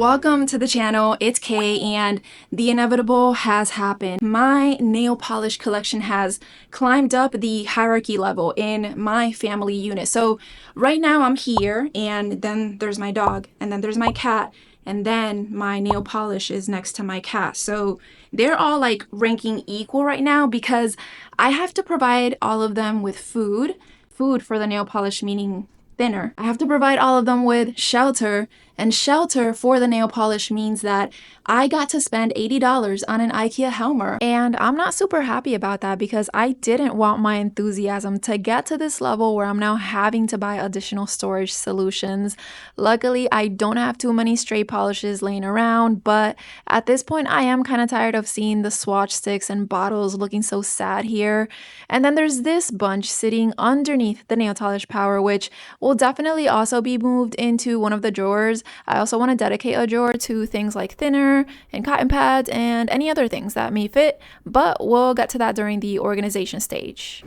Welcome to the channel. It's Kay, and the inevitable has happened. My nail polish collection has climbed up the hierarchy level in my family unit. So right now I'm here, and then there's my dog, and then there's my cat, and then my nail polish is next to my cat. So they're all like ranking equal right now because I have to provide all of them with food for the nail polish, meaning thinner. I have to provide all of them with shelter, and shelter for the nail polish means that I got to spend $80 on an IKEA helmurp. And I'm not super happy about that because I didn't want my enthusiasm to get to this level where I'm now having to buy additional storage solutions. Luckily, I don't have too many stray polishes laying around, but at this point I am kind of tired of seeing the swatch sticks and bottles looking so sad here. And then there's this bunch sitting underneath the nail polish power, which will definitely also be moved into one of the drawers. I also want to dedicate a drawer to things like thinner and cotton pads and any other things that may fit, but we'll get to that during the organization stage.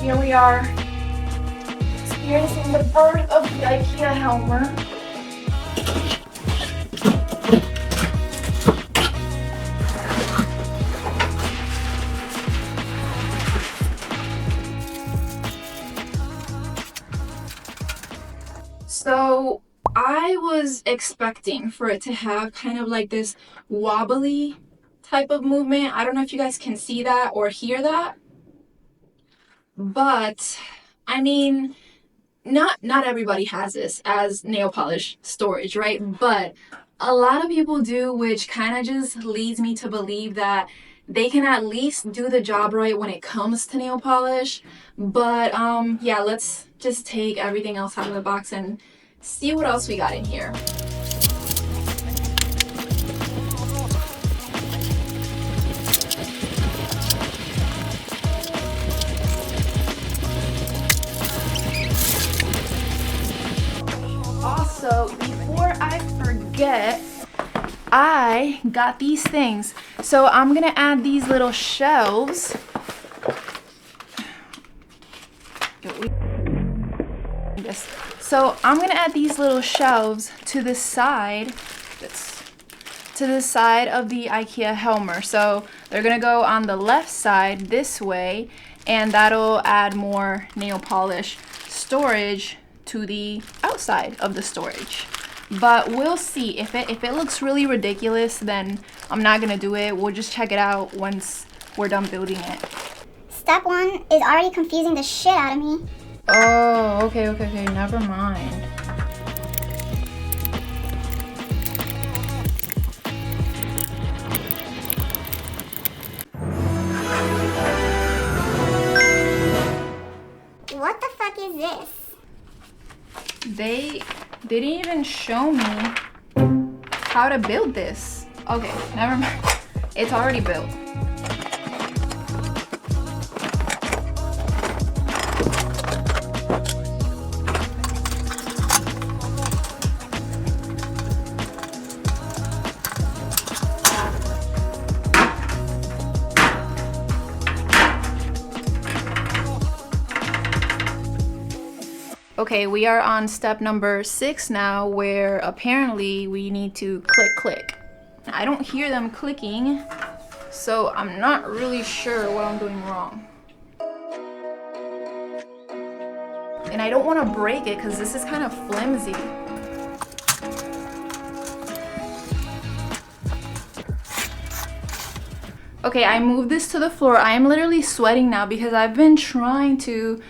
Here we are, experiencing the birth of the IKEA helmurp. So I was expecting for it to have kind of like this wobbly type of movement. I don't know if you guys can see that or hear that. But I mean, not everybody has this as nail polish storage, right? But a lot of people do, which kind of just leads me to believe that they can at least do the job right when it comes to nail polish. But yeah, let's just take everything else out of the box and see what else we got in here. Also, before I forget, I got these things. So I'm gonna add these little shelves. So I'm gonna add these little shelves to the side. To the side of the IKEA helmurp. So they're gonna go on the left side this way, and that'll add more nail polish storage to the outside of the storage. But we'll see. If it looks really ridiculous, then I'm not gonna do it. We'll just check it out once we're done building it. Step 1 is already confusing the shit out of me. Oh, okay, never mind. What the fuck is this? They didn't even show me how to build this. Okay, never mind. It's already built. Okay, we are on step number 6 now, where apparently we need to click. I don't hear them clicking, so I'm not really sure what I'm doing wrong. And I don't want to break it because this is kind of flimsy. Okay, I moved this to the floor. I am literally sweating now because I've been trying to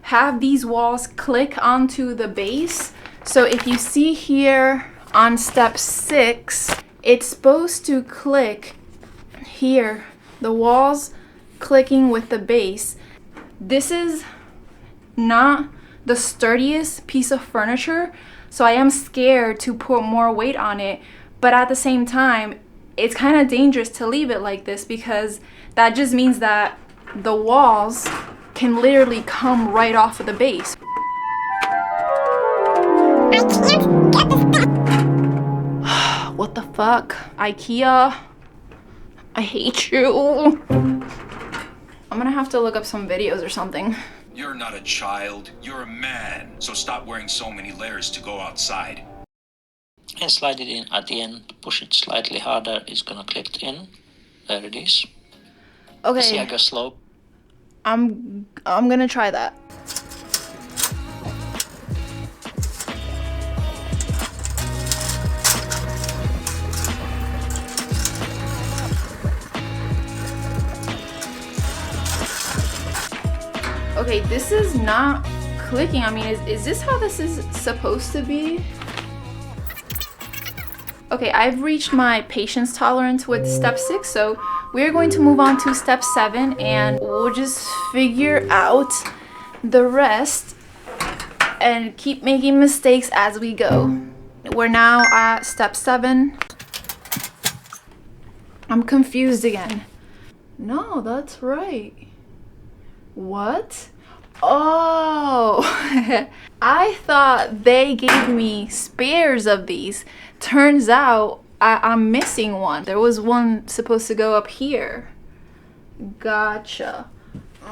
have these walls click onto the base. So if you see here on step 6, it's supposed to click here, the walls clicking with the base. This is not the sturdiest piece of furniture, so I am scared to put more weight on it, But at the same time, it's kind of dangerous to leave it like this because that just means that the walls can literally come right off of the base. What the fuck? IKEA, I hate you. I'm gonna have to look up some videos or something. You're not a child, you're a man. So stop wearing so many layers to go outside. And slide it in at the end. Push it slightly harder. It's gonna clip in. There it is. Okay. See, I go slow. I'm gonna try that. Okay, this is not clicking. I mean, is this how this is supposed to be? Okay, I've reached my patience tolerance with step 6, so we're going to move on to step 7 and we'll just figure out the rest and keep making mistakes as we go. We're now at step 7. I'm confused again. No, that's right. What? Oh, I thought they gave me spares of these. Turns out I'm missing one. There was one supposed to go up here. Gotcha.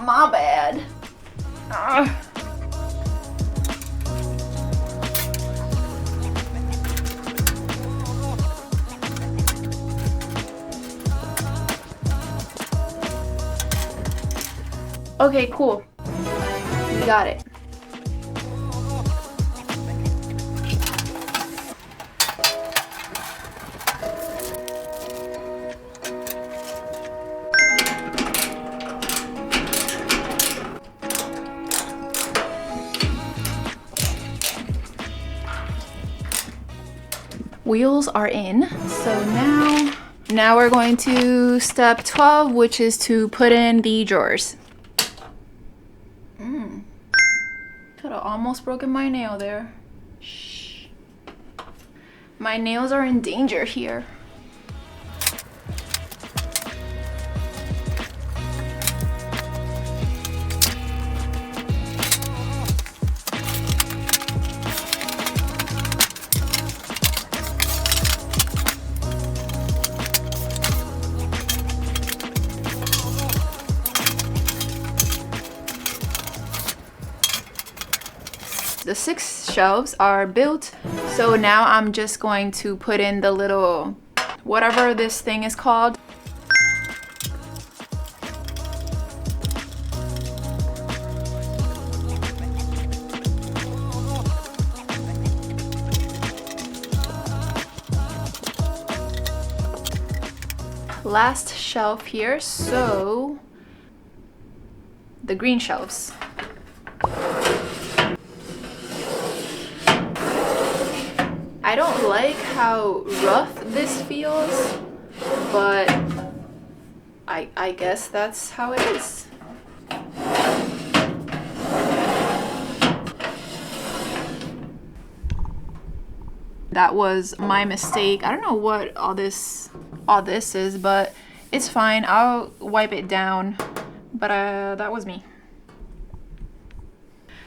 My bad. Ugh. Okay, cool. We got it. Wheels are in, so now we're going to step 12, which is to put in the drawers. Could have almost broken my nail there. Shh. My nails are in danger here. The 6 shelves are built, so now I'm just going to put in the little whatever this thing is called. Last shelf here, so the green shelves. I don't like how rough this feels, but I guess that's how it is. That was my mistake. I don't know what all this is, but it's fine. I'll wipe it down, but that was me.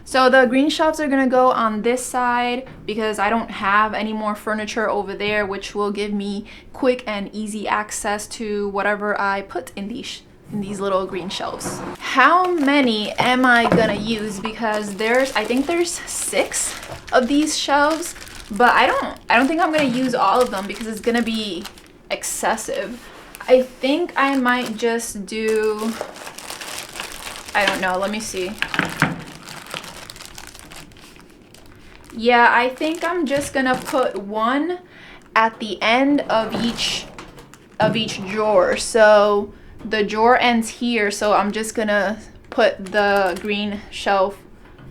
So the green shelves are gonna go on this side because I don't have any more furniture over there, which will give me quick and easy access to whatever I put in these little green shelves. How many am I gonna use? Because I think there's 6 of these shelves, but I don't think I'm gonna use all of them because it's gonna be excessive. I think I might just do, I don't know, let me see. Yeah, I think I'm just gonna put one at the end of each drawer. So the drawer ends here, so I'm just gonna put the green shelf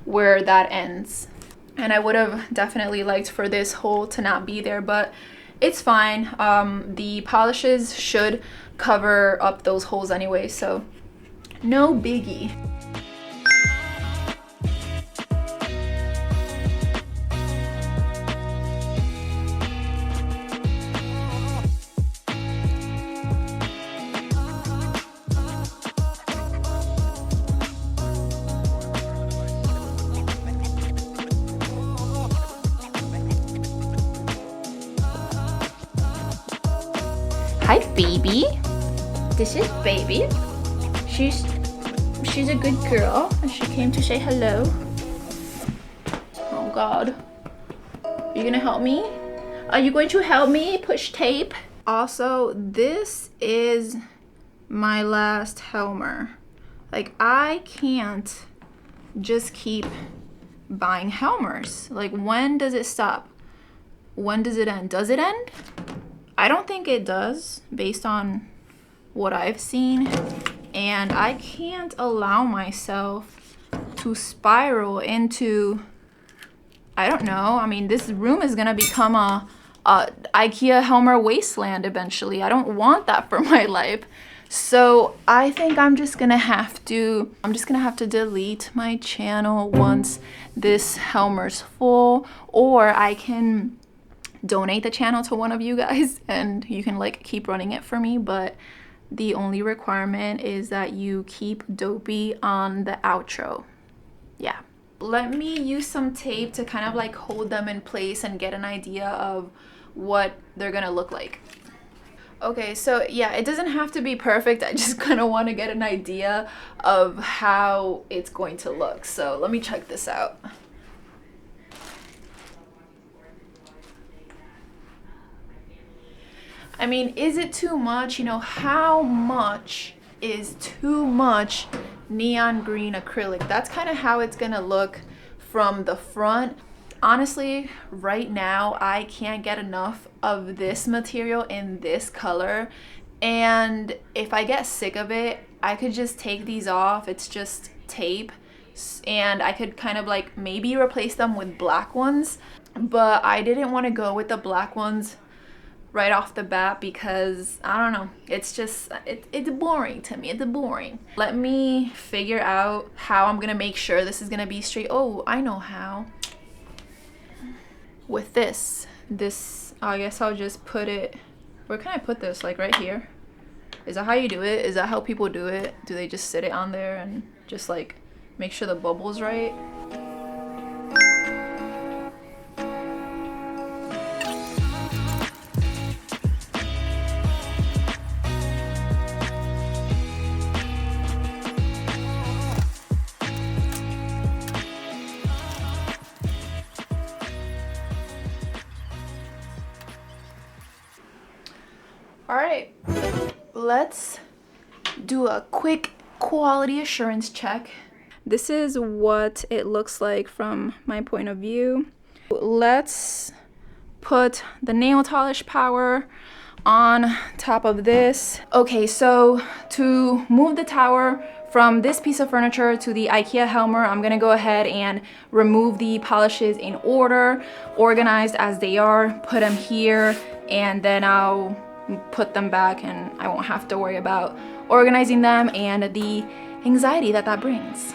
where that ends. And I would have definitely liked for this hole to not be there, but it's fine. The polishes should cover up those holes anyway, so no biggie. Baby. This is Baby. She's a good girl and she came to say hello. Oh God. Are you gonna help me? Are you going to help me push tape? Also, this is my last helmer. Like, I can't just keep buying helmers. Like, when does it stop? When does it end? Does it end? I don't think it does, based on what I've seen. And I can't allow myself to spiral into, I don't know. I mean, this room is gonna become a IKEA helmer wasteland eventually. I don't want that for my life. So I think I'm just gonna have to delete my channel once this helmer's full, or I can donate the channel to one of you guys and you can like keep running it for me. But the only requirement is that you keep Dopey on the outro. Yeah. Let me use some tape to kind of like hold them in place and get an idea of what they're gonna look like. Okay, so yeah, it doesn't have to be perfect. I just kind of want to get an idea of how it's going to look. So let me check this out. I mean, is it too much? You know, how much is too much neon green acrylic? That's kind of how it's gonna look from the front. Honestly, right now, I can't get enough of this material in this color. And if I get sick of it, I could just take these off. It's just tape. And I could kind of like maybe replace them with black ones. But I didn't want to go with the black ones right off the bat because I don't know, it's just it's boring to me. It's boring. Let me figure out how I'm gonna make sure this is gonna be straight. Oh, I know how. With this I guess I'll just put it, where can I put this? Like right here? Is that how you do it? Is that how people do it? Do they just sit it on there and just like make sure the bubble's right? All right, let's do a quick quality assurance check. This is what it looks like from my point of view. Let's put the nail polish power on top of this. Okay, so to move the tower from this piece of furniture to the IKEA helmer, I'm gonna go ahead and remove the polishes in order, organized as they are, put them here, and then I'll put them back and I won't have to worry about organizing them and the anxiety that brings.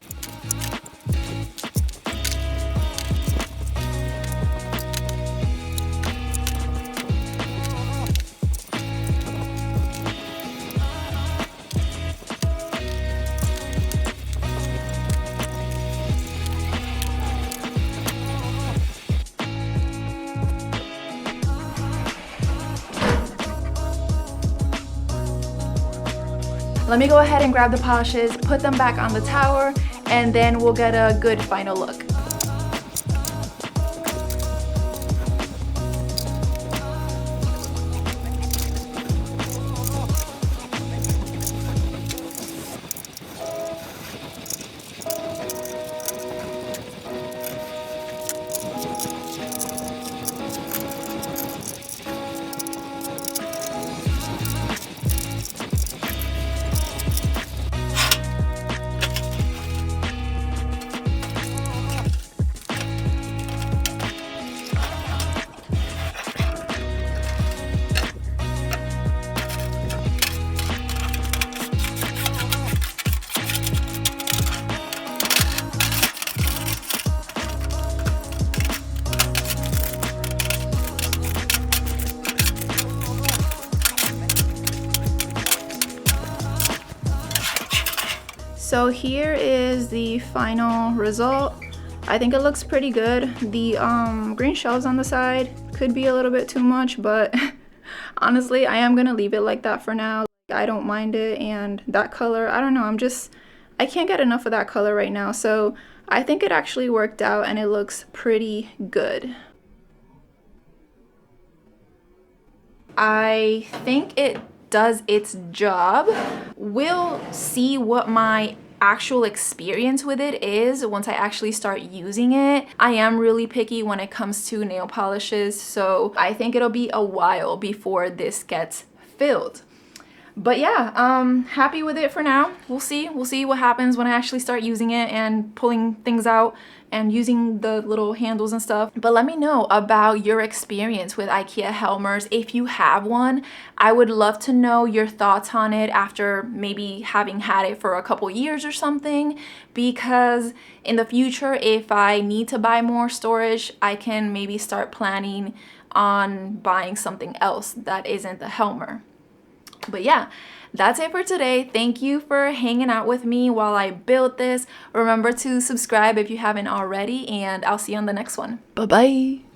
Let me go ahead and grab the polishes, put them back on the tower, and then we'll get a good final look. So here is the final result. I think it looks pretty good. The green shelves on the side could be a little bit too much, but Honestly, I am gonna leave it like that for now. I don't mind it, and that color, I don't know, I can't get enough of that color right now, so I think it actually worked out and it looks pretty good. I think it does its job. We'll see what my actual experience with it is once I actually start using it. I am really picky when it comes to nail polishes, so I think it'll be a while before this gets filled. But yeah, happy with it for now. We'll see what happens when I actually start using it and pulling things out and using the little handles and stuff. But let me know about your experience with IKEA helmers. If you have one, I would love to know your thoughts on it after maybe having had it for a couple years or something, because in the future, if I need to buy more storage, I can maybe start planning on buying something else that isn't the helmer. But yeah, that's it for today. Thank you for hanging out with me while I build this. Remember to subscribe if you haven't already, and I'll see you on the next one. Bye-bye.